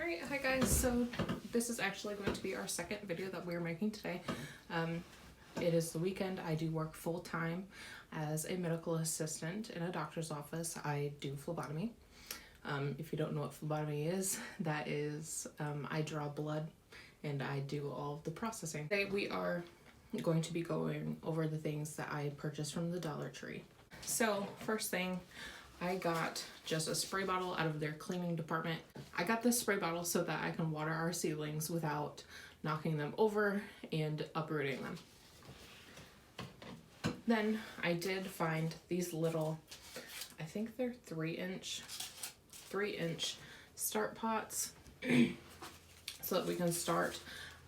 Alright, hi guys, so this is actually going to be our second video that we're making today. It is the weekend. I do work full-time as a medical assistant in a doctor's office. I do phlebotomy. If you don't know what phlebotomy is, that is, I draw blood and I do all of the processing. Today we are going to be going over the things that I purchased from the Dollar Tree. So, first thing, I got just a spray bottle out of their cleaning department. I got this spray bottle so that I can water our seedlings without knocking them over and uprooting them. Then I did find these little, I think they're 3-inch start pots so that we can start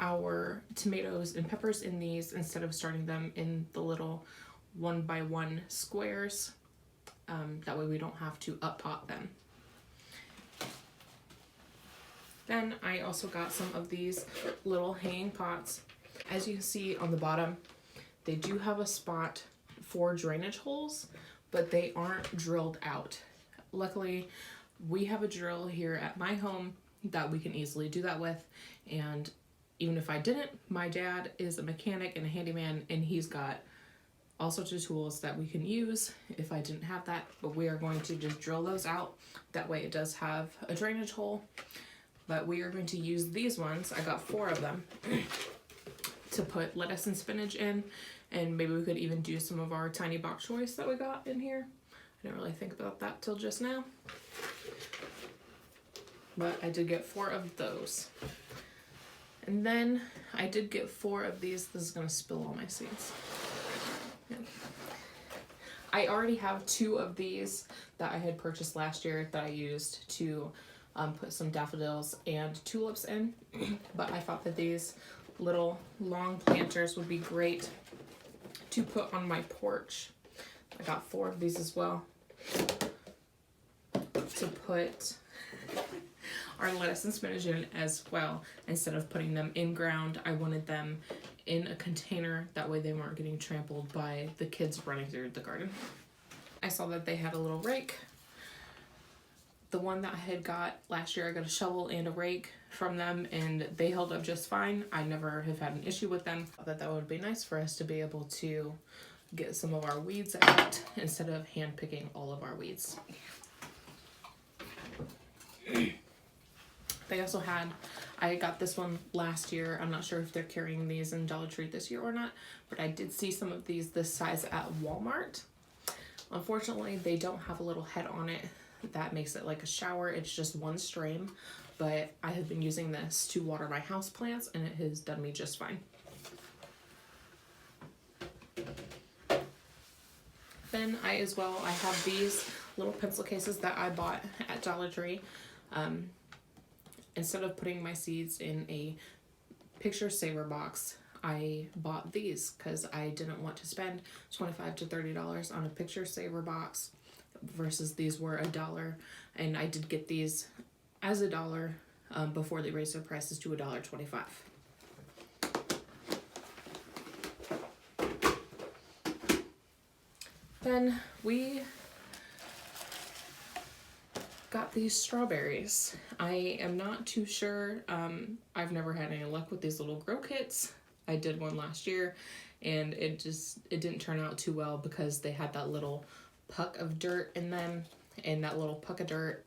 our tomatoes and peppers in these instead of starting them in the little 1x1 squares. That way we don't have to up-pot them. Then I also got some of these little hanging pots. As you can see on the bottom, they do have a spot for drainage holes, but they aren't drilled out. Luckily, we have a drill here at my home that we can easily do that with, and even if I didn't, my dad is a mechanic and a handyman, and he's got all sorts of tools that we can use if I didn't have that, but we are going to just drill those out. That way it does have a drainage hole, but we are going to use these ones. I got 4 of them to put lettuce and spinach in, and maybe we could even do some of our tiny bok choys that we got in here. I didn't really think about that till just now, but I did get 4 of those. And then I did get 4 of these. This is gonna spill all my seeds. I already have 2 of these that I had purchased last year that I used to put some daffodils and tulips in, but I thought that these little long planters would be great to put on my porch. I got 4 of these as well to put our lettuce and spinach in as well. Instead of putting them in ground, I wanted them in a container, that way they weren't getting trampled by the kids running through the garden. I saw that they had a little rake. The one that I had got last year, I got a shovel and a rake from them, and they held up just fine. I never have had an issue with them. I thought that would be nice for us to be able to get some of our weeds out instead of hand picking all of our weeds. They also had, I got this one last year. I'm not sure if they're carrying these in Dollar Tree this year or not, but I did see some of these this size at Walmart. Unfortunately, they don't have a little head on it that makes it like a shower. It's just one stream, but I have been using this to water my house plants, and it has done me just fine. Then I have these little pencil cases that I bought at Dollar Tree. Instead of putting my seeds in a picture saver box, I bought these because I didn't want to spend $25 to $30 on a picture saver box versus these were $1, and I did get these as $1 before they raised their prices to $1.25. Then we got these strawberries. I am not too sure. I've never had any luck with these little grow kits. I did one last year, and it didn't turn out too well because they had that little puck of dirt in them, and that little puck of dirt,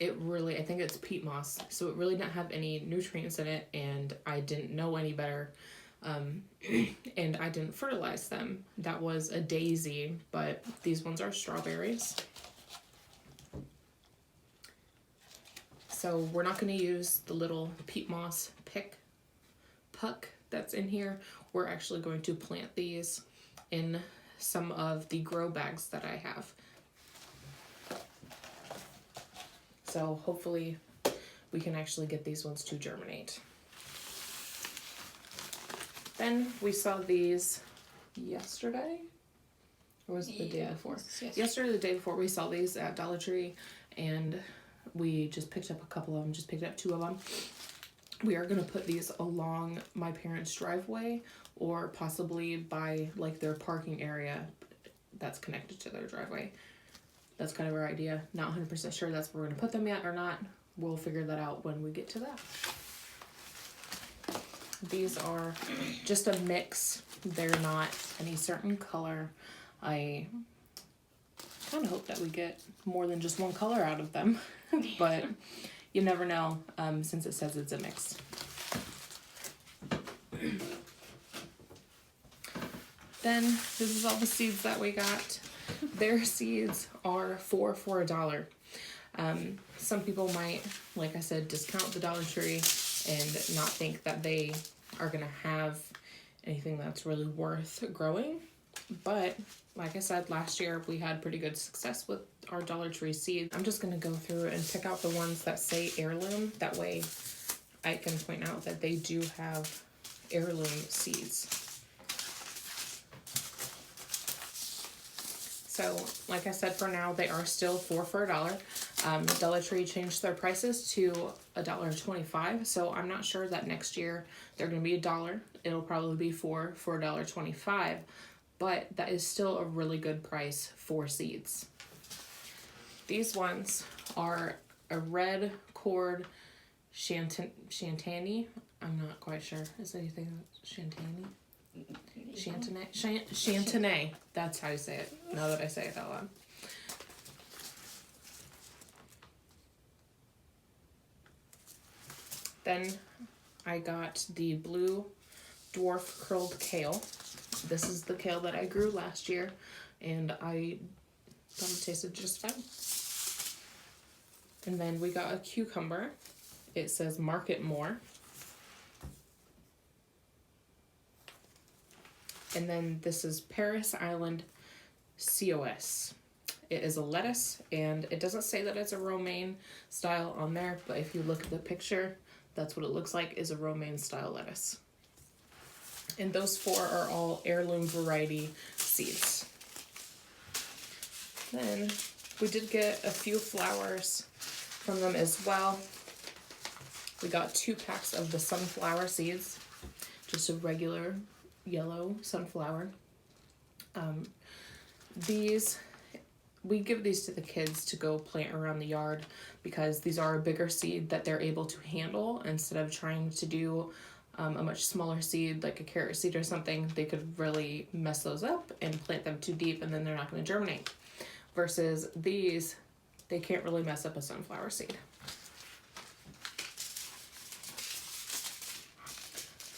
I think it's peat moss, so it really didn't have any nutrients in it, and I didn't know any better. And I didn't fertilize them. That was a daisy, but these ones are strawberries. So we're not going to use the little peat moss puck that's in here. We're actually going to plant these in some of the grow bags that I have. So hopefully we can actually get these ones to germinate. Then we saw these yesterday, or was it the day before? Yesterday, the day before, we saw these at Dollar Tree, and we just picked up a couple of them, just picked up 2 of them. We are going to put these along my parents' driveway, or possibly by like their parking area that's connected to their driveway. That's kind of our idea. Not 100% sure that's where we're going to put them yet or not. we'll figure that out when we get to that. These are just a mix. They're not any certain color. I kind of hope that we get more than just one color out of them, but you never know, since it says it's a mix. Then this is all the seeds that we got. Their seeds are for $1. Some people might, like I said, discount the Dollar Tree and not think that they are gonna have anything that's really worth growing. But like I said, last year we had pretty good success with our Dollar Tree seeds. I'm just gonna go through and pick out the ones that say heirloom. That way I can point out that they do have heirloom seeds. So, like I said, for now, they are still for $1. Dollar Tree changed their prices to $1.25. So I'm not sure that next year they're going to be $1. It'll probably be for $1.25. But that is still a really good price for seeds. These ones are a red cord Shantani. I'm not quite sure. Is anything Shantani? Chantenay. That's how you say it, now that I say it out loud. Then I got the blue dwarf curled kale. This is the kale that I grew last year, and I thought it tasted just fine. And then we got a cucumber. It says market more. And then this is Paris Island COS. It is a lettuce, and it doesn't say that it's a romaine style on there, but if you look at the picture, that's what it looks like, is a romaine style lettuce. And those 4 are all heirloom variety seeds. Then we did get a few flowers from them as well. We got 2 packs of the sunflower seeds, just a regular yellow sunflower. We give these to the kids to go plant around the yard because these are a bigger seed that they're able to handle. Instead of trying to do a much smaller seed like a carrot seed or something, they could really mess those up and plant them too deep, and then they're not going to germinate. Versus these, they can't really mess up a sunflower seed.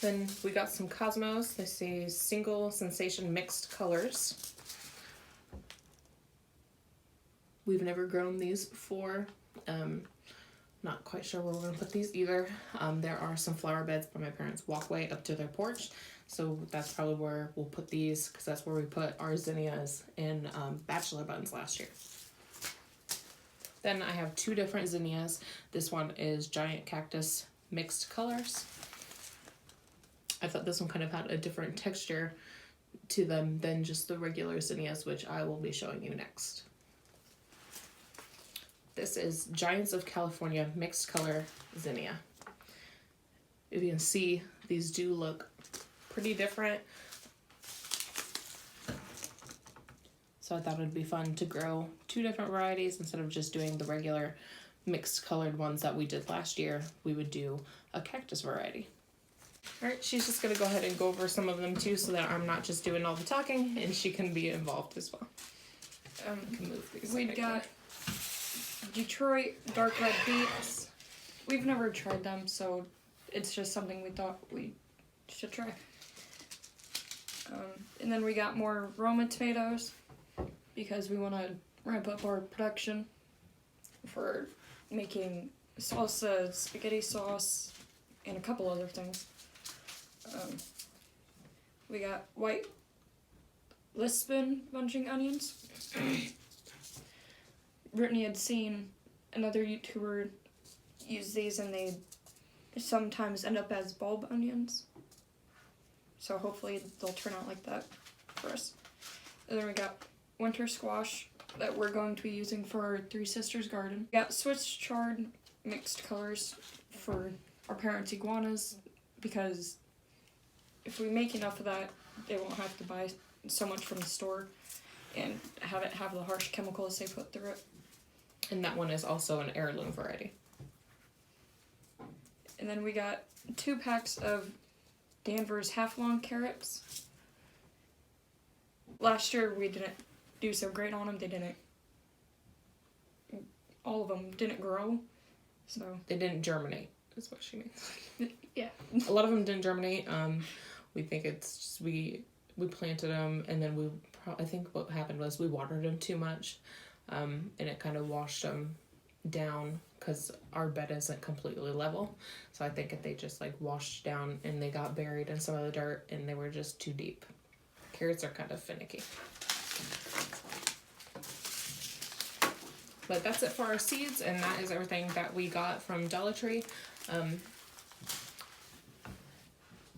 Then we got some Cosmos. They say single sensation mixed colors. We've never grown these before. Not quite sure where we're going to put these either. There are some flower beds by my parents' walkway up to their porch. So that's probably where we'll put these, because that's where we put our zinnias and bachelor buttons last year. Then I have 2 different zinnias. This one is giant cactus mixed colors. I thought this one kind of had a different texture to them than just the regular zinnias, which I will be showing you next. This is Giants of California mixed color zinnia. If you can see, these do look pretty different. So I thought it would be fun to grow 2 different varieties instead of just doing the regular mixed colored ones that we did last year. We would do a cactus variety. Alright, she's just going to go ahead and go over some of them too, so that I'm not just doing all the talking and she can be involved as well. Can move these. We got Detroit dark red beets. We've never tried them, so it's just something we thought we should try. And then we got more Roma tomatoes because we want to ramp up our production for making salsa, spaghetti sauce, and a couple other things. We got white Lisbon bunching onions. Brittany had seen another YouTuber use these, and they sometimes end up as bulb onions. So hopefully they'll turn out like that for us. And then we got winter squash that we're going to be using for our Three Sisters garden. We got Swiss chard mixed colors for our parents' iguanas, because if we make enough of that, they won't have to buy so much from the store and have the harsh chemicals they put through it. And that one is also an heirloom variety. And then we got 2 packs of Danvers half-long carrots. Last year we didn't do so great on them. All of them didn't grow. So They didn't germinate, is what she means. yeah. A lot of them didn't germinate. We think it's just we planted them, and then I think what happened was we watered them too much, and it kind of washed them down because our bed isn't completely level. So I think they just like washed down and they got buried in some of the dirt and they were just too deep. Carrots are kind of finicky. But that's it for our seeds, and that is everything that we got from Dollar Tree.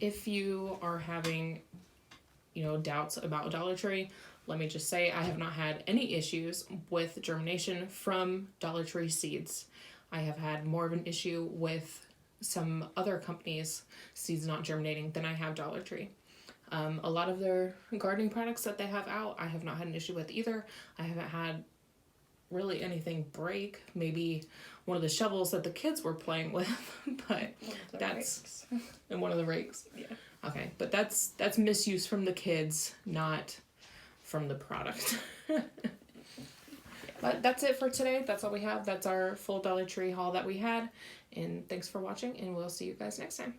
If you are having, doubts about Dollar Tree, let me just say I have not had any issues with germination from Dollar Tree seeds. I have had more of an issue with some other companies' seeds not germinating than I have Dollar Tree. A lot of their gardening products that they have out, I have not had an issue with either. I haven't had really anything break. Maybe one of the shovels that the kids were playing with, but that's rakes. And one of the rakes. Yeah. Okay, but that's misuse from the kids, not from the product. But that's it for today. That's all we have. That's our full Dollar Tree haul that we had. And thanks for watching, and we'll see you guys next time.